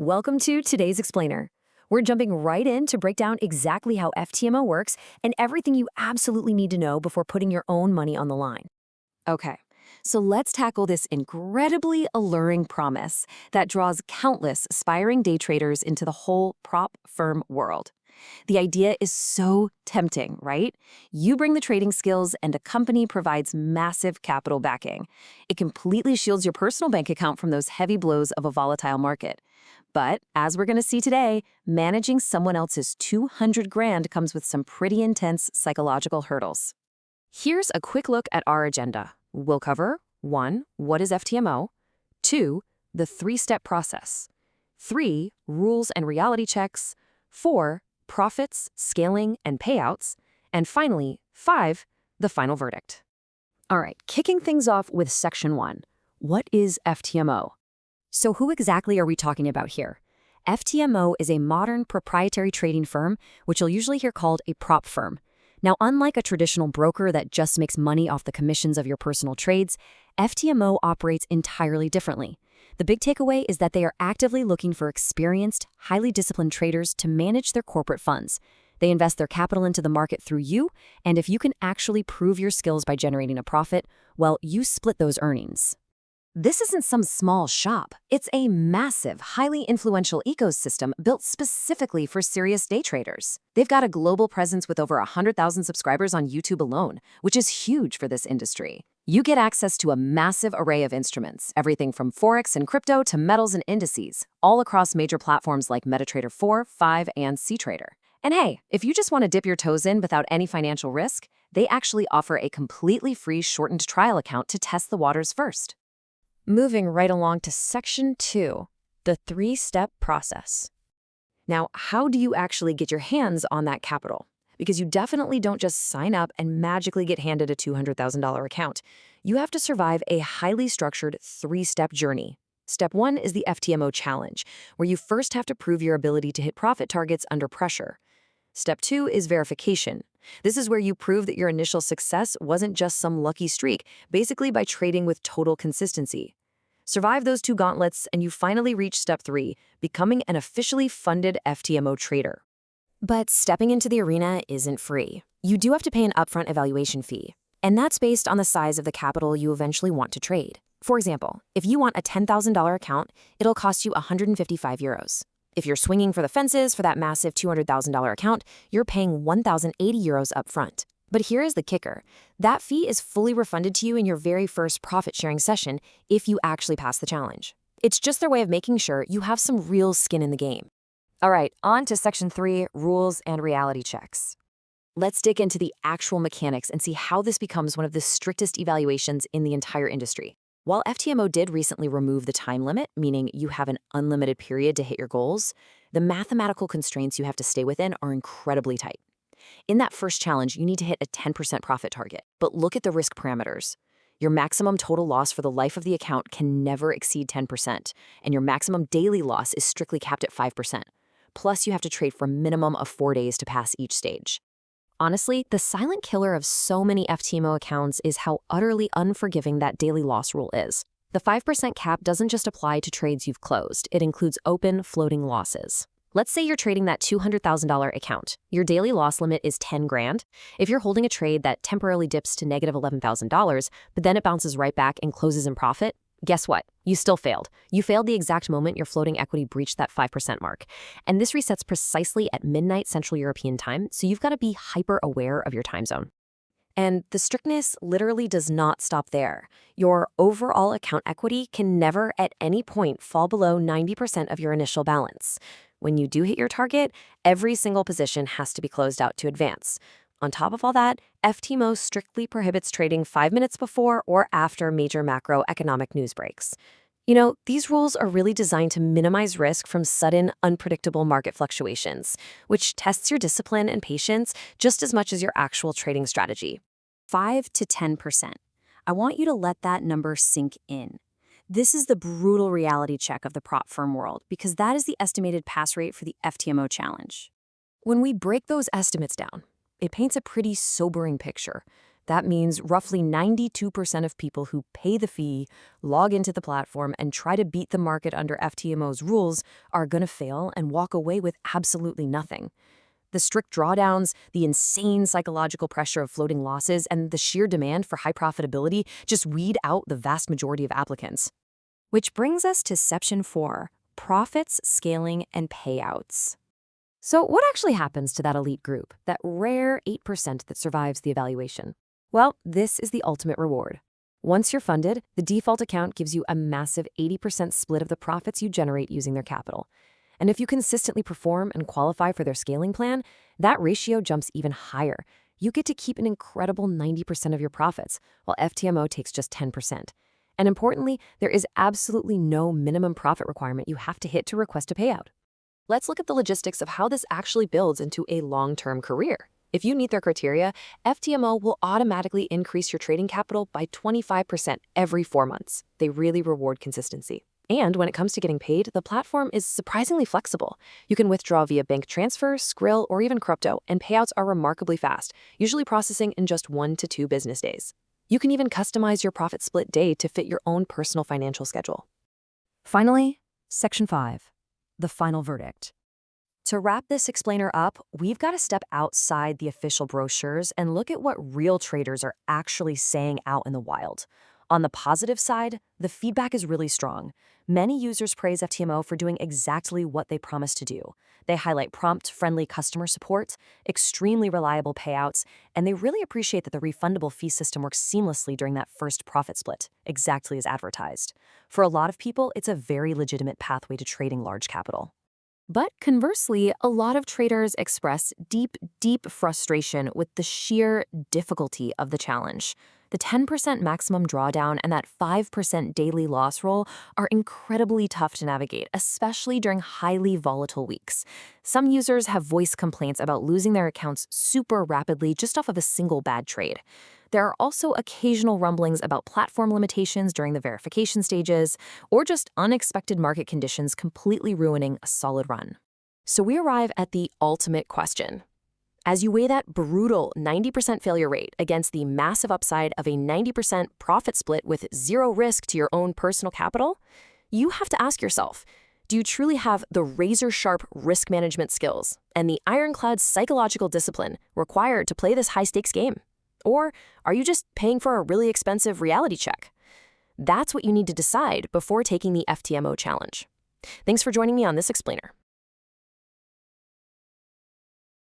Welcome to today's Explainer. We're jumping right in to break down exactly how FTMO works and everything you absolutely need to know before putting your own money on the line. Okay, so let's tackle this incredibly alluring promise that draws countless aspiring day traders into the whole prop firm world. The idea is so tempting, right? You bring the trading skills and a company provides massive capital backing. It completely shields your personal bank account from those heavy blows of a volatile market. But as we're going to see today, managing someone else's 200 grand comes with some pretty intense psychological hurdles. Here's a quick look at our agenda. We'll cover 1. What is FTMO? 2. The 3-step process. 3. Rules and reality checks. 4. Profits, scaling, and payouts. And finally, 5. The final verdict. All right, kicking things off with Section 1. What is FTMO? So who exactly are we talking about here? FTMO is a modern proprietary trading firm, which you'll usually hear called a prop firm. Now, unlike a traditional broker that just makes money off the commissions of your personal trades, FTMO operates entirely differently. The big takeaway is that they are actively looking for experienced, highly disciplined traders to manage their corporate funds. They invest their capital into the market through you, and if you can actually prove your skills by generating a profit, well, you split those earnings. This isn't some small shop. It's a massive, highly influential ecosystem built specifically for serious day traders. They've got a global presence with over 100,000 subscribers on YouTube alone, which is huge for this industry. You get access to a massive array of instruments, everything from Forex and crypto to metals and indices, all across major platforms like MetaTrader 4, 5, and CTrader. And hey, if you just want to dip your toes in without any financial risk, they actually offer a completely free shortened trial account to test the waters first. Moving right along to Section 2, the 3-step process. Now, how do you actually get your hands on that capital? Because you definitely don't just sign up and magically get handed a $200,000 account. You have to survive a highly structured 3-step journey. Step 1 is the FTMO challenge, where you first have to prove your ability to hit profit targets under pressure. Step 2 is verification. This is where you prove that your initial success wasn't just some lucky streak, basically by trading with total consistency. Survive those 2 gauntlets, and you finally reach Step 3, becoming an officially funded FTMO trader. But stepping into the arena isn't free. You do have to pay an upfront evaluation fee, and that's based on the size of the capital you eventually want to trade. For example, if you want a $10,000 account, it'll cost you 155 euros. If you're swinging for the fences for that massive $200,000 account, you're paying 1,080 euros up front. But here is the kicker. That fee is fully refunded to you in your very first profit-sharing session if you actually pass the challenge. It's just their way of making sure you have some real skin in the game. All right, on to Section 3, rules and reality checks. Let's dig into the actual mechanics and see how this becomes one of the strictest evaluations in the entire industry. While FTMO did recently remove the time limit, meaning you have an unlimited period to hit your goals, the mathematical constraints you have to stay within are incredibly tight. In that first challenge, you need to hit a 10% profit target, but look at the risk parameters. Your maximum total loss for the life of the account can never exceed 10%, and your maximum daily loss is strictly capped at 5%. Plus, you have to trade for a minimum of 4 days to pass each stage. Honestly, the silent killer of so many FTMO accounts is how utterly unforgiving that daily loss rule is. The 5% cap doesn't just apply to trades you've closed. It includes open, floating losses. Let's say you're trading that $200,000 account. Your daily loss limit is 10 grand. If you're holding a trade that temporarily dips to negative $11,000, but then it bounces right back and closes in profit, guess what? You still failed. You failed the exact moment your floating equity breached that 5% mark. And this resets precisely at midnight Central European time, so you've got to be hyper aware of your time zone. And the strictness literally does not stop there. Your overall account equity can never at any point fall below 90% of your initial balance. When you do hit your target, every single position has to be closed out to advance. On top of all that, FTMO strictly prohibits trading 5 minutes before or after major macroeconomic news breaks. You know, these rules are really designed to minimize risk from sudden, unpredictable market fluctuations, which tests your discipline and patience just as much as your actual trading strategy. 5 to 10%. I want you to let that number sink in. This is the brutal reality check of the prop firm world, because that is the estimated pass rate for the FTMO challenge. When we break those estimates down, it paints a pretty sobering picture. That means roughly 92% of people who pay the fee, log into the platform, and try to beat the market under FTMO's rules are going to fail and walk away with absolutely nothing. The strict drawdowns, the insane psychological pressure of floating losses, and the sheer demand for high profitability just weed out the vast majority of applicants. Which brings us to Section 4, Profits, Scaling, and Payouts. So what actually happens to that elite group, that rare 8% that survives the evaluation? Well, this is the ultimate reward. Once you're funded, the default account gives you a massive 80% split of the profits you generate using their capital. And if you consistently perform and qualify for their scaling plan, that ratio jumps even higher. You get to keep an incredible 90% of your profits, while FTMO takes just 10%. And importantly, there is absolutely no minimum profit requirement you have to hit to request a payout. Let's look at the logistics of how this actually builds into a long-term career. If you meet their criteria, FTMO will automatically increase your trading capital by 25% every 4 months. They really reward consistency. And when it comes to getting paid, the platform is surprisingly flexible. You can withdraw via bank transfer, Skrill, or even crypto, and payouts are remarkably fast, usually processing in just 1 to 2 business days. You can even customize your profit split day to fit your own personal financial schedule. Finally, Section 5, the final verdict. To wrap this explainer up, we've got to step outside the official brochures and look at what real traders are actually saying out in the wild. On the positive side, the feedback is really strong. Many users praise FTMO for doing exactly what they promised to do. They highlight prompt, friendly customer support, extremely reliable payouts, and they really appreciate that the refundable fee system works seamlessly during that first profit split, exactly as advertised. For a lot of people, it's a very legitimate pathway to trading large capital. But conversely, a lot of traders express deep frustration with the sheer difficulty of the challenge. The 10% maximum drawdown and that 5% daily loss roll are incredibly tough to navigate, especially during highly volatile weeks. Some users have voiced complaints about losing their accounts super rapidly just off of a single bad trade. There are also occasional rumblings about platform limitations during the verification stages, or just unexpected market conditions completely ruining a solid run. So we arrive at the ultimate question. As you weigh that brutal 90% failure rate against the massive upside of a 90% profit split with zero risk to your own personal capital, you have to ask yourself, do you truly have the razor-sharp risk management skills and the ironclad psychological discipline required to play this high-stakes game? Or are you just paying for a really expensive reality check? That's what you need to decide before taking the FTMO challenge. Thanks for joining me on this explainer.